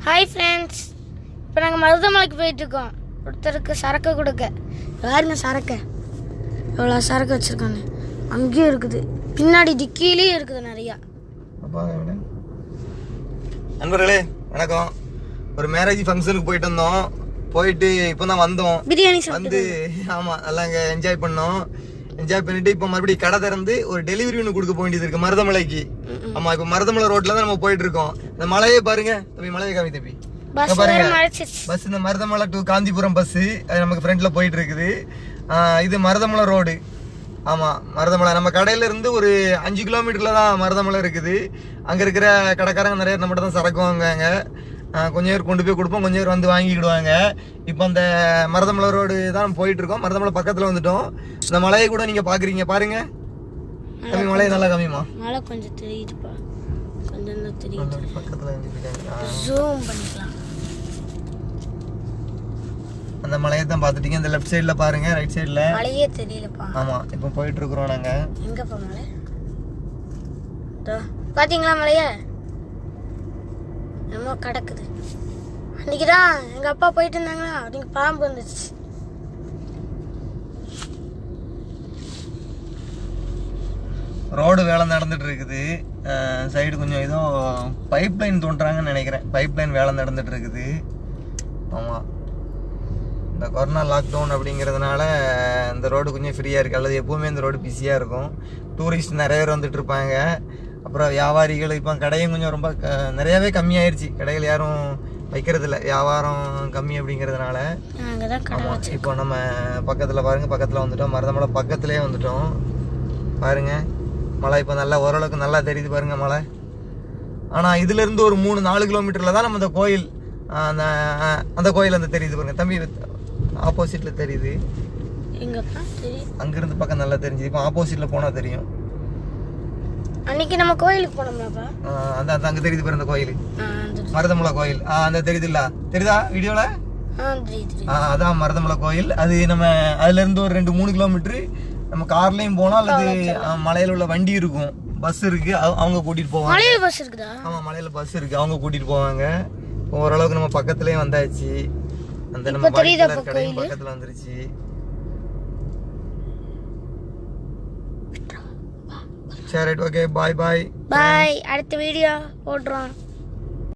Hi friends, இப்போ நாங்கள் மருதமலைக்கு போயிட்டுருக்கோம். ஒருத்தருக்கு சரக்கு கொடுக்க. யாருங்க சரக்கு? எவ்வளோ சரக்கு வச்சுருக்காங்க. அங்கேயும் இருக்குது, பின்னாடி டிக்கிலேயும் இருக்குது நிறையா. நண்பர்களே வணக்கம். ஒரு மேரேஜ் ஃபங்க்ஷனுக்கு போயிட்டு வந்தோம். போயிட்டு இப்போ தான் வந்தோம். பிரியாணி வந்து ஆமாம் நல்லா இங்கே என்ஜாய் பண்ணோம். என்ஜாய் பண்ணிட்டு இப்போ மறுபடியும் கடை திறந்து ஒரு டெலிவரி ஒன்று கொடுக்க வேண்டியது இருக்கு மருதமலைக்கு. ஆமா, இப்போ மருதமலை ரோட்ல தான் நம்ம போயிட்டு இருக்கோம். இந்த மலையே பாருங்க தம்பி, மலையை காமி தம்பி. பாருங்க பஸ், இந்த மருதமலை டு காந்திபுரம் பஸ் அது நமக்கு ஃப்ரண்ட்ல போயிட்டு இருக்குது. இது மருதமலை ரோடு. ஆமா, மருதமலை நம்ம கடையில இருந்து ஒரு 5 கிலோமீட்டர்ல தான் மருதமலை இருக்குது. அங்க இருக்கிற கடைக்காரங்க நிறைய நம்மகிட்ட தான் சரக்கு வாங்குவாங்க. கொஞ்சம் பேர் கொண்டு போய் கொடுப்போம், கொஞ்சம் பேர் வந்து வாங்கிக்கிடுவாங்க. இப்போ அந்த மருதமலை ரோடு தான் போயிட்டு இருக்கோம். மருதமலை பக்கத்துல வந்துட்டோம். இந்த மலையை கூட நீங்க பாக்குறீங்க பாருங்க. கம்மி மலையை நல்லா கம்மிமா. மலை கொஞ்சம் தெரியுதுப்பா, கொஞ்சம் தான் தெரியுது. பக்கத்துல ஜூம் பண்ணிக்கலாம். அந்த மலையை தான் பாத்துட்டீங்க. இந்த லெஃப்ட் சைடுல பாருங்க, ரைட் சைடுல மலையே தெரியலப்பா. ஆமா, இப்போ போயிட்டு இருக்கிறோம் நாங்க. எங்கப்பா மலை? பாத்தீங்களா மலைய? என்னமோ கிடக்குது. அன்னைக்குதான் எங்க அப்பா போயிட்டு இருந்தாங்களா, அதுக்கு பாம்பு வந்துச்சு. ரோடு வேலை நடந்துட்டு இருக்குது. சைடு கொஞ்சம் ஏதோ பைப் லைன் தோன்றாங்கன்னு நினைக்கிறேன். பைப் லைன் வேலை நடந்துட்டு இருக்குது. ஆமா, இந்த கொரோனா லாக்டவுன் அப்படிங்கிறதுனால இந்த ரோடு கொஞ்சம் ஃப்ரீயாக இருக்குது. அல்லது எப்போவுமே இந்த ரோடு பிஸியாக இருக்கும். டூரிஸ்ட் நிறைய பேர் வந்துட்டு இருப்பாங்க. அப்புறம் வியாபாரிகள் இப்போ கடையும் கொஞ்சம் ரொம்ப நிறையாவே கம்மியாயிருச்சு. கடைகள் யாரும் வைக்கிறது இல்லை, வியாபாரம் கம்மி அப்படிங்கிறதுனால. இப்போ நம்ம பக்கத்தில் பாருங்க, பக்கத்தில் வந்துட்டோம். மருதமலை பக்கத்துலேயே வந்துட்டோம் பாருங்க. மலை இப்போ நல்லா ஓரளவுக்கு நல்லா தெரியுது பாருங்க மலை. ஆனால் இதுலேருந்து ஒரு 3-4 கிலோமீட்டரில் தான் நம்ம இந்த கோயில், அந்த கோயில் அந்த தெரியுது பாருங்க தம்பி, ஆப்போசிட்ல தெரியுது. அங்கிருந்து பக்கம் நல்லா தெரிஞ்சுது. இப்போ ஆப்போசிட்ல போனா தெரியும். அன்னைக்கு நம்ம கோயிலுக்கு போனோம்லப்பா, அந்த அங்க தெரியுது பாருங்க அந்த கோயில், மருதமலை கோயில். அந்த தெரியுதுல்ல, தெரியுதா வீடியோல? அதான் மருதமலை கோயில். அது நம்ம அதுல இருந்து ஒரு 2-3 கிலோமீட்டர் நம்ம கார்லயும் போனோம், அல்லது மலையில உள்ள வண்டி இருக்கும், பஸ் இருக்கு, அவங்க கூட்டிட்டு போவாங்க. மலையில பஸ் இருக்குதா? ஆமா, மலையில பஸ் இருக்கு, அவங்க கூட்டிட்டு போவாங்க. ஓரளவுக்கு நம்ம பக்கத்துலயே வந்தாச்சு. அந்த நம்ம கடையும் பக்கத்துல வந்துருச்சு. சரி, ஓகே, பாய் பாய். பாய். அடுத்த வீடியோ போடுறோம்.